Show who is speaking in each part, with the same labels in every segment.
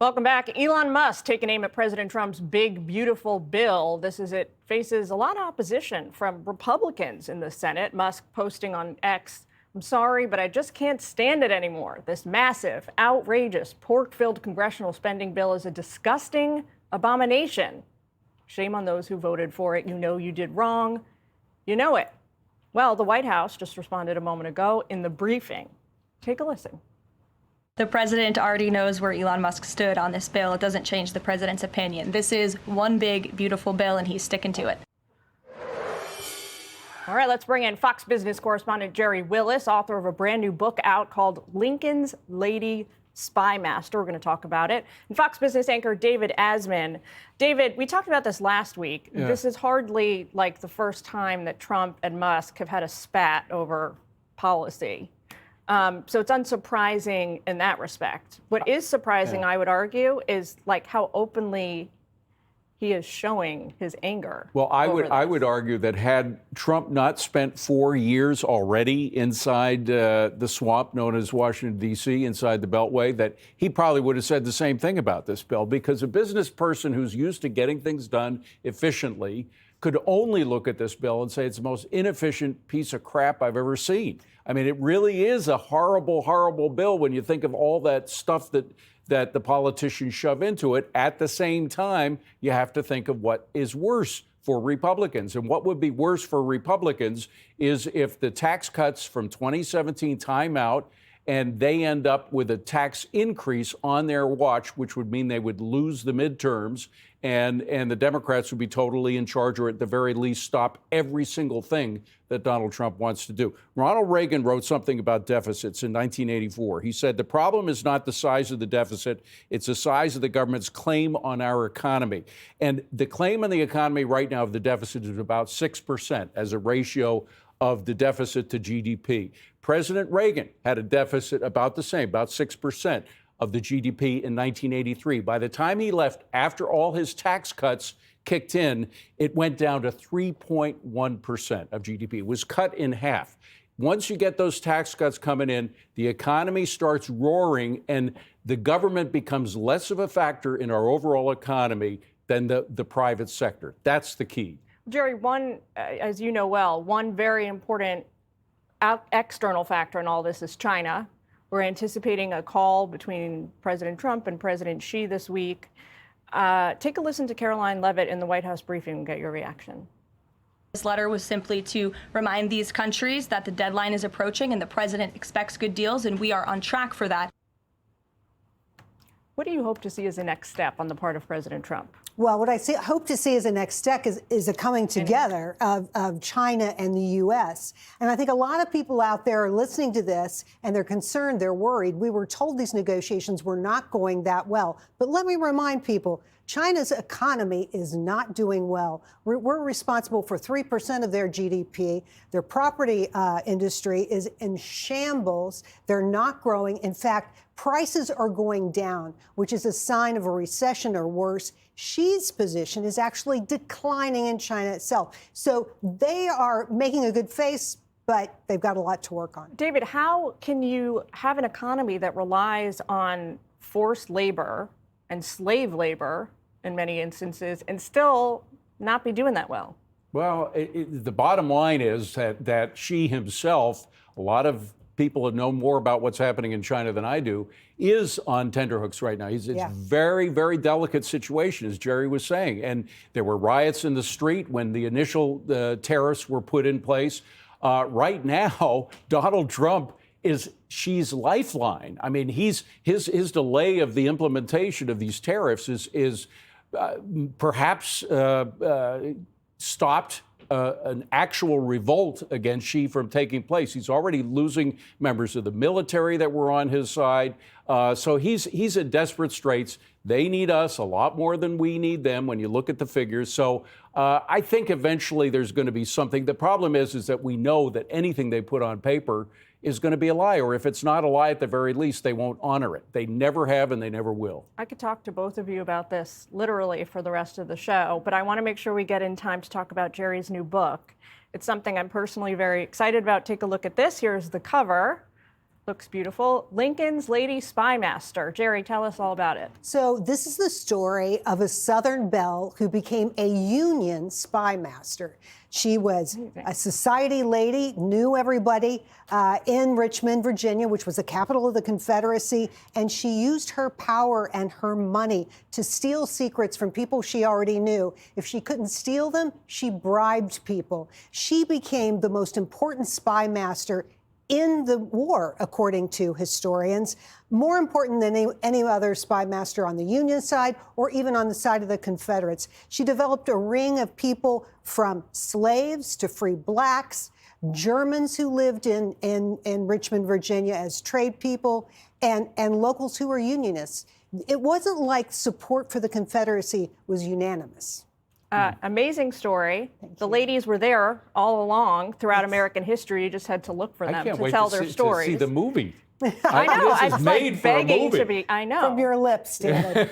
Speaker 1: Welcome back. Elon Musk taking aim at President Trump's big, beautiful bill. It faces a lot of opposition from Republicans in the Senate. Musk posting on X, "I'm sorry, but I just can't stand it anymore. This massive, outrageous, pork-filled congressional spending bill is a disgusting abomination. Shame on those who voted for it. You know you did wrong. You know it." Well, the White House just responded a moment ago in the briefing. Take a listen.
Speaker 2: The president already knows where Elon Musk stood on this bill. It doesn't change the president's opinion. This is one big, beautiful bill, and he's sticking to it.
Speaker 1: All right, let's bring in Fox Business correspondent Gerri Willis, author of a brand new book out called Lincoln's Lady Spy Master. We're going to talk about it. And Fox Business anchor David Asman. David, we talked about this last week. Yeah. This is hardly like the first time that Trump and Musk have had a spat over policy. So it's unsurprising in that respect. What is surprising, I would argue, is like how openly he is showing his anger.
Speaker 3: Well, I would argue that had Trump not spent 4 years already inside the swamp known as Washington, D.C., inside the Beltway, that he probably would have said the same thing about this bill, because a business person who's used to getting things done efficiently could only look at this bill and say it's the most inefficient piece of crap I've ever seen. I mean, it really is a horrible, horrible bill when you think of all that stuff that the politicians shove into it. At the same time, you have to think of what is worse for Republicans. And what would be worse for Republicans is if the tax cuts from 2017 time out and they end up with a tax increase on their watch, which would mean they would lose the midterms, and the Democrats would be totally in charge, or at the very least stop every single thing that Donald Trump wants to do. Ronald Reagan wrote something about deficits in 1984. He said, "The problem is not the size of the deficit, it's the size of the government's claim on our economy." And the claim on the economy right now of the deficit is about 6% as a ratio of the deficit to GDP. President Reagan had a deficit about the same, about 6% of the GDP in 1983. By the time he left, after all his tax cuts kicked in, it went down to 3.1% of GDP. It was cut in half. Once you get those tax cuts coming in, the economy starts roaring, and the government becomes less of a factor in our overall economy than the private sector. That's the key.
Speaker 1: Gerri, as you know well, one very important external factor in all this is China. We're anticipating a call between President Trump and President Xi this week. Take a listen to Caroline Leavitt in the White House briefing and get your reaction.
Speaker 2: This letter was simply to remind these countries that the deadline is approaching and the president expects good deals, and we are on track for that.
Speaker 1: What do you hope to see as the next step on the part of President Trump?
Speaker 4: Well, what I hope to see as a next step is a coming together of China and the U.S. And I think a lot of people out there are listening to this and they're concerned, they're worried. We were told these negotiations were not going that well. But let me remind people, China's economy is not doing well. We're responsible for 3% of their GDP. Their property industry is in shambles. They're not growing. In fact, prices are going down, which is a sign of a recession or worse. Xi's position is actually declining in China itself. So they are making a good face, but they've got a lot to work on.
Speaker 1: David, how can you have an economy that relies on forced labor and slave labor in many instances and still not be doing that well?
Speaker 3: Well, the bottom line is that Xi himself, a lot of people that know more about what's happening in China than I do, is on tenterhooks right now. It's a very, very delicate situation, as Gerri was saying. And there were riots in the street when the initial tariffs were put in place. Right now, Donald Trump is Xi's lifeline. I mean, his delay of the implementation of these tariffs is perhaps stopped an actual revolt against Xi from taking place. He's already losing members of the military that were on his side. So he's in desperate straits. They need us a lot more than we need them when you look at the figures. So I think eventually there's going to be something. The problem is that we know that anything they put on paper is going to be a lie, or if it's not a lie, at the very least, they won't honor it. They never have, and they never will.
Speaker 1: I could talk to both of you about this literally for the rest of the show, but I want to make sure we get in time to talk about Gerri's new book. It's something I'm personally very excited about. Take a look at this. Here's the cover. Looks beautiful. Lincoln's Lady Spy Master. Gerri, tell us all about it.
Speaker 4: So this is the story of a Southern belle who became a Union spy master. She was a society lady, knew everybody in Richmond, Virginia, which was the capital of the Confederacy, and she used her power and her money to steal secrets from people she already knew. If she couldn't steal them, she bribed people. She became the most important spy master in the war, according to historians, more important than any other spy master on the Union side or even on the side of the Confederates. She developed a ring of people from slaves to free blacks, Germans who lived in Richmond, Virginia as trade people, and locals who were Unionists. It wasn't like support for the Confederacy was unanimous.
Speaker 1: Amazing story. The ladies were there all along throughout American history. You just had to look for them to tell their stories.
Speaker 3: To see the movie.
Speaker 1: I know.
Speaker 3: This is made for a movie.
Speaker 1: To be. I know.
Speaker 4: From your lips, David.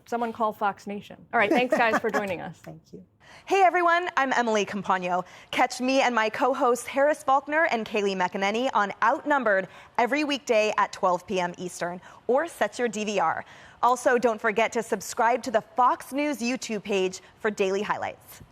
Speaker 1: Someone call Fox Nation. All right. Thanks, guys, for joining us.
Speaker 4: Thank you.
Speaker 5: Hey everyone, I'm Emily Campagno. Catch me and my co-hosts Harris Faulkner and Kaylee McEnany on Outnumbered every weekday at 12 p.m. Eastern, or set your DVR. Also, don't forget to subscribe to the Fox News YouTube page for daily highlights.